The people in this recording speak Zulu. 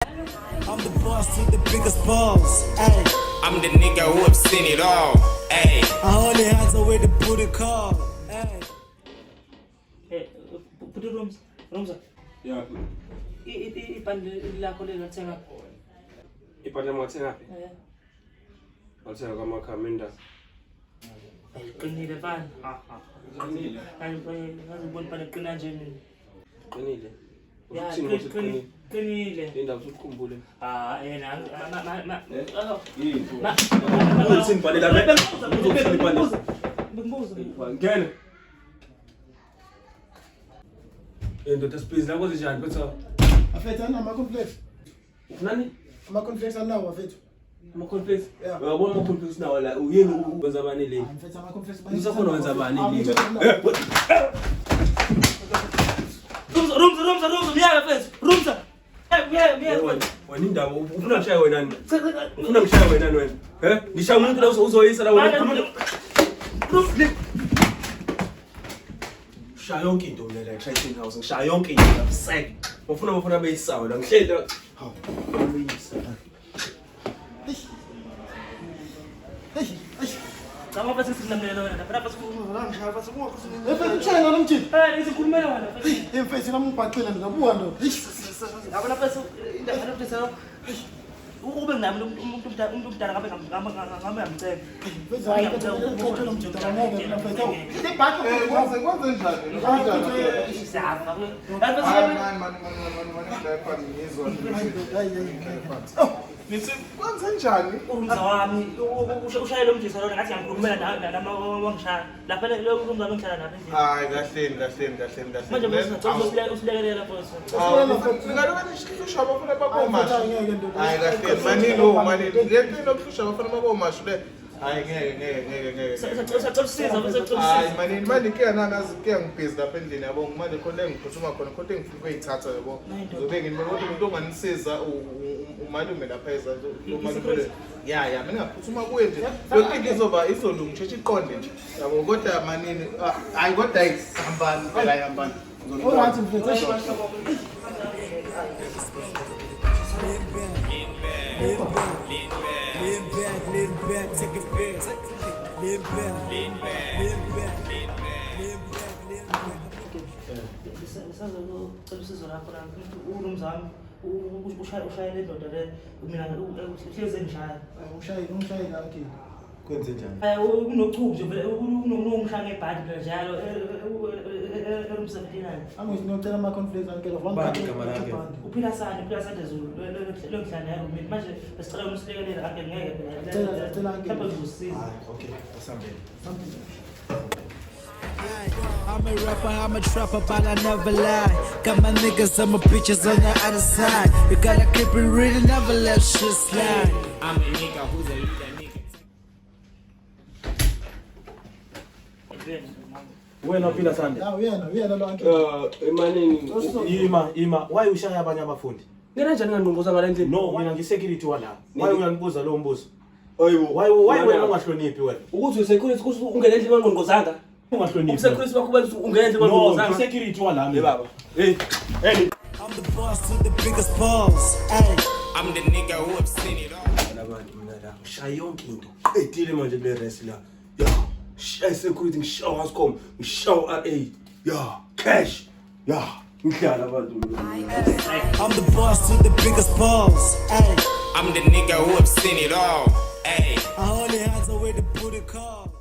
I'm the boss with the biggest balls. Ay. I'm the nigga who have seen it all. Ay. I only hands away the booty call. Ay. Hey, put the rooms. Yeah. Ibhande lakho lengathenga. Ibhande ngithenga phi? Ngithenga kwamakhamenda. Qinile bani? Qinile. Ngizibona bani qina nje mina. Qinile. Ya, Uthini qinile. indaba ukukhumbule. Yena Uthini bhale la vele? Uzokuthini bhale? Bengibuza. Ngene. Ndoda sibhizi la kwenze njani mfethu? Afethu anama complex. Nani? Ama complex anawo afethu. Ama complex. Yeah. Uyabona ama complex nawo la uyini ukwenza bani le? Afethu ama complex. Usakhona wenza bani le? Rooms, miyaka mfethu. Rooms. Miyaka. Wena indaba ufuna ngishaya wena nani? Ufuna ngishaya wena nani wena? Ngishaya umuntu la uzoyisa la wena. Ngishaya yonke into mina la Trading House, ngishaya yonke into la side. Bafuna beyisawa la ngihleli la. Hawu. Beyisa. Sama mfethu sinamlela wena. Lapha Afethu chayela nomjini. isikhulumela wena. Emfethu namubhaqile ngabuka ndo. Yabona mfethu indaba yokuthetha ube nami umuntu omdala ngabe ngamcela. Mfethu ayikho nomjini ngeke mfethu. Ibhaqo Kwenze njani? Siyafa. Ngithi kwenze njani? Umza wami ushayela umjisa lona ngathi ngiyakhulumela nama wangishaya. Lapha lo umza wami ngihlala lapha endlini. Hayi kahleni. Manje mfethu usilekelela mfethu. Ngaloku nishusha abafuna babomashu. Hayi kahleni manini ngeke nokushusha abafuna babomashu le. Hayi ngeke. Sacela usiza mfethu. Hayi mani ke anangazi ke ngibhizi lapha endlini yabo manje khona engiphuthuma khona kodwa engifuna ukuyithatha yabo. Zobe ngini kodwa umuntu onganisiza umalume lapha eza umalume. Ya mina ngaphuthuma kuye nje. Lokho ngizoba izolunga nje iqonde nje. Yabo kodwa manini hayi kodwa ayihambani phela ayihambani. Alright mfethu. Lean back, take it back. Lean back. Sisazocela usizo lakho la urooms wami ushayele indoda le mina uhlezi engishaya. Umshayeli akhe. Kwenze njani? Kunochuku nje vele unomshaya ngebhadi phela njalo eroom 79. Angisinocela ama complex angeke Bani igama lakhe? Uphila Sande Zulu lo ngihlala eroom manje besicela umsilekelele akhe ngeke phela. Cela angeke. Mhlawumbe uzosiza. Okay, asambele. I'm a rapper, I'm a trapper, but I never lie. Got my niggas and my bitches on the other side. You gotta keep it real, never let shit slide. I'm a nigga who's a leader nigga. Wena uphila Sande. Ya uyena lo angeke. Emanini ima why ushaya abanye abafundi? Ngena njani ngangqonqoza ngale ndlela? No, mina ngisecurity wala. Why uyanibuza lo mbuzo? Oyibo. Why wena ungahloniphi wena? Ukuthi usecurity kuthi ungena endlini ngangqonqozanga. Ungahloniphi. Umsecurity wakho benza ungena endlini ngangqonqozanga. No, security wala Hey mina. baba. Hey. I'm the boss with the biggest balls. Ay. I'm the nigga who have seen it all. Labantu mina la ngishaya yonke into. Edile manje kule rest la. Ya. Security ngishaw Ascom, ngishaw RA. Ya, cash. Ya, ngihlala abantu. I'm the boss with the biggest balls. Ay. I'm the nigga who have seen it all. Ay. I only hands away the booty call.